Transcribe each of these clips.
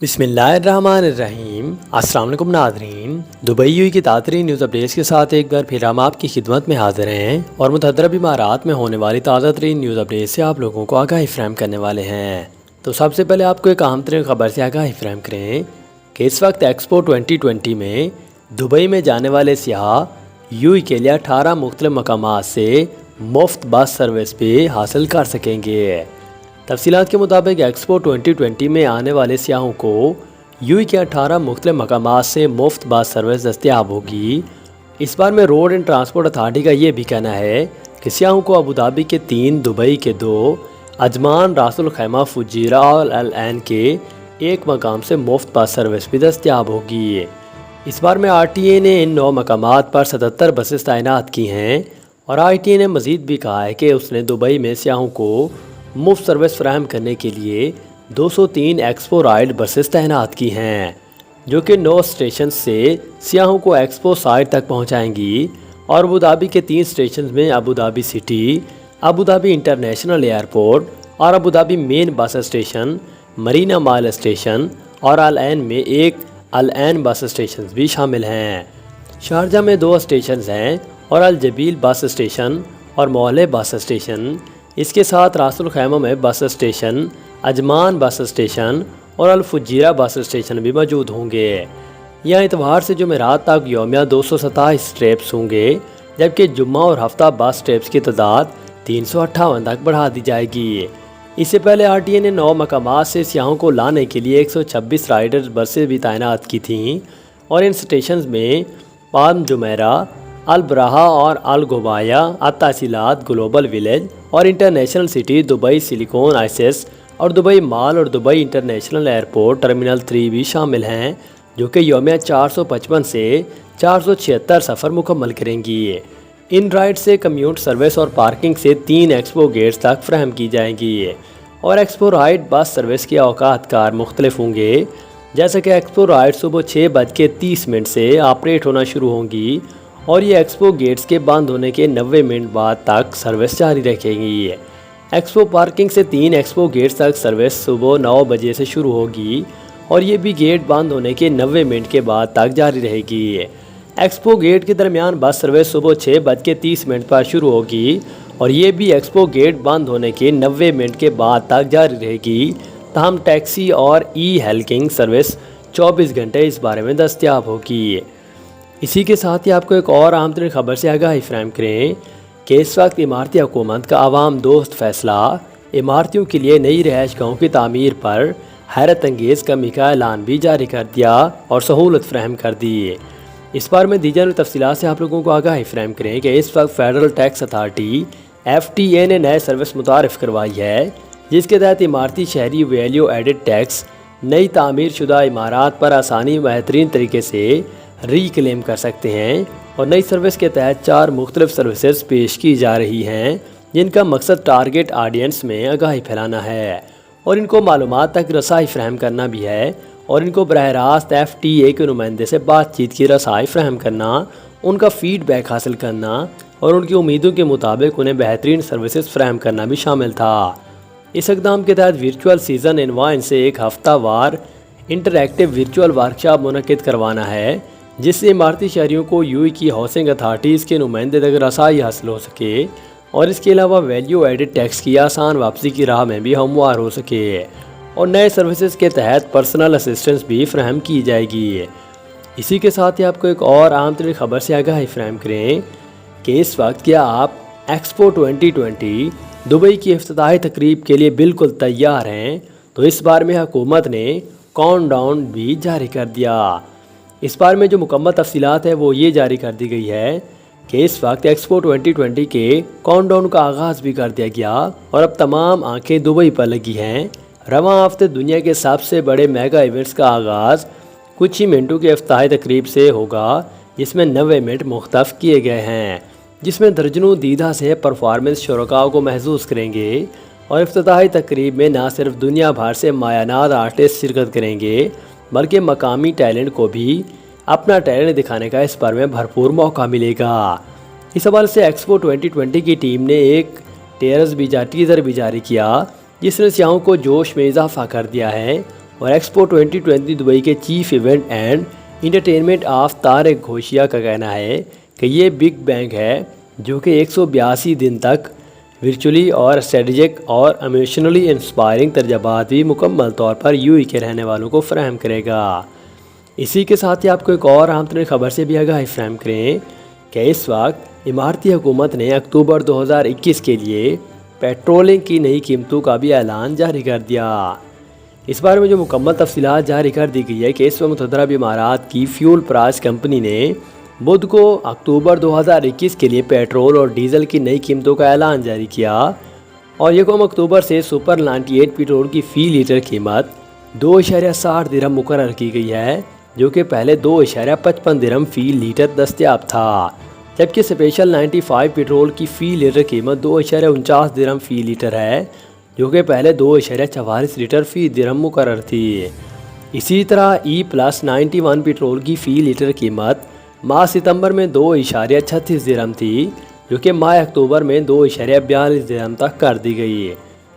بسم اللہ الرحمن الرحیم۔ السلام علیکم ناظرین، دبئی یو کی تازہ نیوز اپڈیٹس کے ساتھ ایک بار پھر ہم آپ کی خدمت میں حاضر ہیں اور متحدہ امارات میں ہونے والی تازہ ترین نیوز اپڈیٹ سے آپ لوگوں کو آگاہی فراہم کرنے والے ہیں۔ تو سب سے پہلے آپ کو ایک اہم ترین خبر سے آگاہی فراہم کریں کہ اس وقت ایکسپو 2020 میں دبئی میں جانے والے سیاح یو کے لیے 18 مختلف مقامات سے مفت بس سروس بھی حاصل کر سکیں گے۔ تفصیلات کے مطابق ایکسپو 2020 میں آنے والے سیاحوں کو یو کے 18 مختلف مقامات سے مفت بس سروس دستیاب ہوگی۔ اس بار میں روڈ اینڈ ٹرانسپورٹ اتھارٹی کا یہ بھی کہنا ہے کہ سیاحوں کو ابوظہبی کے 3، دبئی کے 2، عجمان، راس الخیمہ، فجیرہ اور العین کے 1 مقام سے مفت بس سروس بھی دستیاب ہوگی۔ اس بار میں آر ٹی اے نے ان 9 مقامات پر 77 بسیں تعینات کی ہیں اور آر ٹی اے نے مزید بھی کہا ہے کہ اس نے دبئی میں سیاحوں کو مفت سروس فراہم کرنے کے لیے 203 ایکسپو رائڈ بسیں تعینات کی ہیں، جو کہ 9 اسٹیشن سے سیاحوں کو ایکسپو سائٹ تک پہنچائیں گی اور ابوظہبی کے 3 اسٹیشنز میں Abu Dhabi city, Abu Dhabi international airport اور ابوظہبی مین بس اسٹیشن، مرینا مائل اسٹیشن اور العین میں ایک العین بس اسٹیشنز بھی شامل ہیں۔ شارجہ میں 2 اسٹیشنز ہیں اور الجبیل بس اسٹیشن اور مولے بس اسٹیشن۔ اس کے ساتھ راس الخیمہ میں بس اسٹیشن، عجمان بس اسٹیشن اور الفجیرہ بس اسٹیشن بھی موجود ہوں گے۔ یہاں اتوار سے جمعرات تک یومیہ 227 ٹرپس ہوں گے، جبکہ جمعہ اور ہفتہ بس ٹرپس کی تعداد 358 تک بڑھا دی جائے گی۔ اس سے پہلے آر ٹی اے نے 9 مقامات سے سیاحوں کو لانے کے لیے 126 رائڈر بسیں بھی تعینات کی تھیں اور ان اسٹیشنز میں پالم جمیرہ، البراہا اور الغبایہ، التحصیلات، گلوبل ولیج اور international city Dubai, silicone ISIS اور دبئی مال اور دبئی انٹرنیشنل ایئرپورٹ ٹرمینل 3 بھی شامل ہیں، جو کہ یومیہ 455 سے 476 سفر مکمل کریں گی۔ ان رائڈ سے کمیوٹ سروس اور پارکنگ سے 3 ایکسپو گیٹس تک فراہم کی جائیں گی اور ایکسپو رائڈ بس سروس کے اوقات کار مختلف ہوں گے، جیسا کہ ایکسپو رائڈ صبح 6:30 سے آپریٹ ہونا شروع ہوں گی اور یہ ایکسپو گیٹس کے بند ہونے کے 90 منٹ بعد تک سروس جاری رکھے گی۔ ایکسپو پارکنگ سے 3 ایکسپو گیٹس تک سروس صبح 9 بجے سے شروع ہوگی اور یہ بھی گیٹ بند ہونے کے 90 منٹ کے بعد تک جاری رہے گی۔ ایکسپو گیٹ کے درمیان بس سروس صبح 6:30 پر شروع ہوگی اور یہ بھی ایکسپو گیٹ بند ہونے کے 90 منٹ کے بعد تک جاری رہے گی، تاہم ٹیکسی اور ای ہیلکنگ سروس 24 گھنٹے اس بارے میں دستیاب ہوگی۔ اسی کے ساتھ ہی آپ کو ایک اور اہم ترین خبر سے آگاہی فراہم کریں کہ اس وقت اماراتی حکومت کا عوام دوست فیصلہ عمارتیوں کے لیے نئی رہائش گاہوں کی تعمیر پر حیرت انگیز کمی کا اعلان بھی جاری کر دیا اور سہولت فراہم کر دی۔ اس بار میں دی جانے تفصیلات سے آپ لوگوں کو آگاہی فراہم کریں کہ اس وقت فیڈرل ٹیکس اتھارٹی FTA نے نئے سروس متعارف کروائی ہے، جس کے تحت اماراتی شہری ویلیو ایڈڈ ٹیکس نئی تعمیر شدہ عمارات پر آسانی بہترین طریقے سے ری کلیم کر سکتے ہیں اور نئی سروس کے تحت 4 مختلف سروسز پیش کی جا رہی ہیں، جن کا مقصد ٹارگٹ آڈینس میں آگاہی پھیلانا ہے اور ان کو معلومات تک رسائی فراہم کرنا بھی ہے اور ان کو براہ راست FTA کے نمائندے سے بات چیت کی رسائی فراہم کرنا، ان کا فیڈ بیک حاصل کرنا اور ان کی امیدوں کے مطابق انہیں بہترین سروسز فراہم کرنا بھی شامل تھا۔ اس اقدام کے تحت ورچوئل سیزن انوائن سے ایک ہفتہ وار انٹریکٹیو ورچوئل ورکشاپ منعقد کروانا ہے، جس سے اماراتی شہریوں کو یو کی ہاؤسنگ اتھارٹیز کے نمائندے تک رسائی حاصل ہو سکے اور اس کے علاوہ ویلیو ایڈڈ ٹیکس کی آسان واپسی کی راہ میں بھی ہموار ہو سکے اور نئے سروسز کے تحت پرسنل اسسٹنس بھی فراہم کی جائے گی۔ اسی کے ساتھ ہی آپ کو ایک اور اہم ترین خبر سے آگاہی فراہم کریں کہ اس وقت کیا آپ ایکسپو 2020 دبئی کی افتتاحی تقریب کے لیے بالکل تیار ہیں؟ تو اس بار میں حکومت نے کاؤنٹ ڈاؤن بھی جاری کر دیا۔ اس بار میں جو مکمل تفصیلات ہے وہ یہ جاری کر دی گئی ہے کہ اس وقت ایکسپو 2020 کے کاؤنٹ ڈاؤن کا آغاز بھی کر دیا گیا اور اب تمام آنکھیں دبئی پر لگی ہیں۔ رواں ہفتے دنیا کے سب سے بڑے میگا ایونٹس کا آغاز کچھ ہی منٹوں کی افتتاحی تقریب سے ہوگا، جس میں 90 منٹ مختص کیے گئے ہیں، جس میں درجنوں دیدہ سے پرفارمنس شرکاء کو محظوظ کریں گے اور افتتاحی تقریب میں نہ صرف دنیا بھر سے مایانات آرٹسٹ شرکت کریں گے بلکہ مقامی ٹیلنٹ کو بھی اپنا ٹیلنٹ دکھانے کا اس بار میں بھرپور موقع ملے گا۔ اس حوالے سے ایکسپو 2020 کی ٹیم نے ایک ٹیزر بھی جاری کیا، جس نے سیاحوں کو جوش میں اضافہ کر دیا ہے اور ایکسپو 2020 دبئی کے chief event and entertainment of Tariq Ghoshia کا کہنا ہے کہ یہ بگ بینگ ہے جو کہ 182 دن تک ورچولی اور اسٹریٹجک اور ایموشنلی انسپائرنگ تجربات بھی مکمل طور پر UAE کے رہنے والوں کو فراہم کرے گا۔ اسی کے ساتھ ہی آپ کو ایک اور اہم ترین خبر سے بھی آگاہی فراہم کریں کہ اس وقت اماراتی حکومت نے اکتوبر 2021 کے لیے پیٹرولنگ کی نئی قیمتوں کا بھی اعلان جاری کر دیا۔ اس بارے میں جو مکمل تفصیلات جاری کر دی گئی ہے کہ اس وقت متحدہ عرب امارات کی فیول پرائس کمپنی نے بدھ کو اکتوبر 2021 کے لیے پیٹرول اور ڈیزل کی نئی قیمتوں کا اعلان جاری کیا، اور یکم اکتوبر سے سپر 98 پیٹرول کی فی لیٹر قیمت 2.60 درہم مقرر کی گئی ہے، جو کہ پہلے 2.55 درہم فی لیٹر دستیاب تھا، جبکہ اسپیشل 95 پیٹرول کی فی لیٹر قیمت 2.49 درہم فی لیٹر ہے، جو کہ پہلے 2.44 لیٹر فی درہم مقرر تھی۔ اسی طرح E+91 پیٹرول کی فی لیٹر قیمت ماہ ستمبر میں 2.36 درہم تھی، جو کہ ماہ اکتوبر میں 2.42 درہم تک کر دی گئی،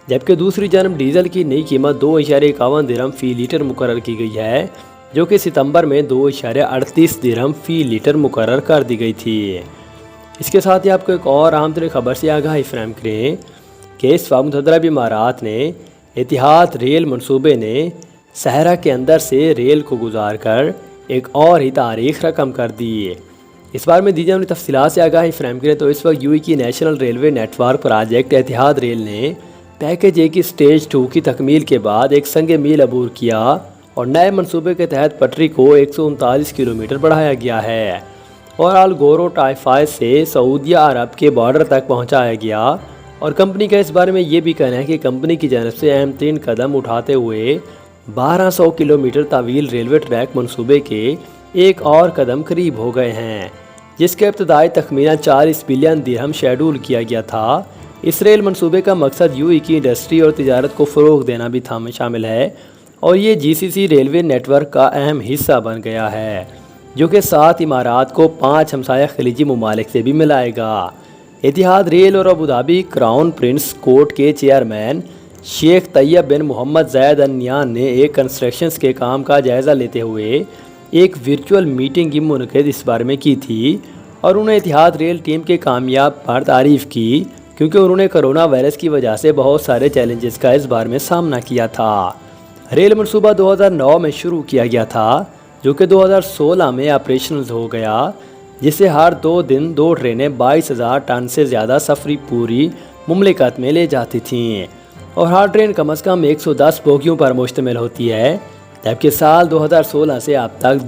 جبکہ دوسری جانب ڈیزل کی نئی قیمت 2.51 درہم فی لیٹر مقرر کی گئی ہے، جو کہ ستمبر میں 2.38 درہم فی لیٹر مقرر کر دی گئی تھی۔ اس کے ساتھ ہی آپ کو ایک اور اہم ترین خبر سے آگاہی فراہم کریں کہ اس وقت متحدہ عرب امارات نے اتحاد ریل منصوبے نے صحرا کے اندر سے ریل کو گزار کر ایک اور ہی تاریخ رقم کر دی۔ اس بارے میں دی جانے والی تفصیلات سے آگاہی فراہم کریں تو اس وقت UAE کی national railway network project Etihad rail نے پیکیج A کی سٹیج 2 کی تکمیل کے بعد ایک سنگ میل عبور کیا اور نئے منصوبے کے تحت پٹری کو 139 کلومیٹر بڑھایا گیا ہے اور الگورو ٹائفائز سے سعودیہ عرب کے بارڈر تک پہنچایا گیا، اور کمپنی کا اس بارے میں یہ بھی کہنا ہے کہ کمپنی کی جانب سے اہم ترین قدم اٹھاتے ہوئے 1200 کلومیٹر طویل ریلوے ٹریک منصوبے کے ایک اور قدم قریب ہو گئے ہیں، جس کا ابتدائی تخمینہ 40 بلین درہم شیڈول کیا گیا تھا۔ اس ریل منصوبے کا مقصد UAE کی انڈسٹری اور تجارت کو فروغ دینا بھی شامل ہے، اور یہ GCC ریلوے نیٹ ورک کا اہم حصہ بن گیا ہے، جو کہ 7 امارات کو 5 ہمسایہ خلیجی ممالک سے بھی ملائے گا۔ اتحاد ریل اور ابوظہبی کراؤن پرنس کورٹ کے چیئرمین شیخ طیب بن محمد زید ال نہیان نے ایک کنسٹرکشنز کے کام کا جائزہ لیتے ہوئے ایک ورچوئل میٹنگ کی منعقد اس بارے میں کی تھی، اور انہوں نے اتحاد ریل ٹیم کے کامیاب پر تعریف کی، کیونکہ انہوں نے کرونا وائرس کی وجہ سے بہت سارے چیلنجز کا اس بار میں سامنا کیا تھا۔ ریل منصوبہ 2009 میں شروع کیا گیا تھا، جو کہ 2016 میں آپریشنل ہو گیا، جس سے ہر 2 دن 2 ٹرینیں 22,000 ٹن سے زیادہ سفری پوری مملکت میں لے جاتی تھیں، اور ہر ٹرین کم از کم 110 بوگیوں پر مشتمل ہوتی ہے، جبکہ سال 2016 سے اب تک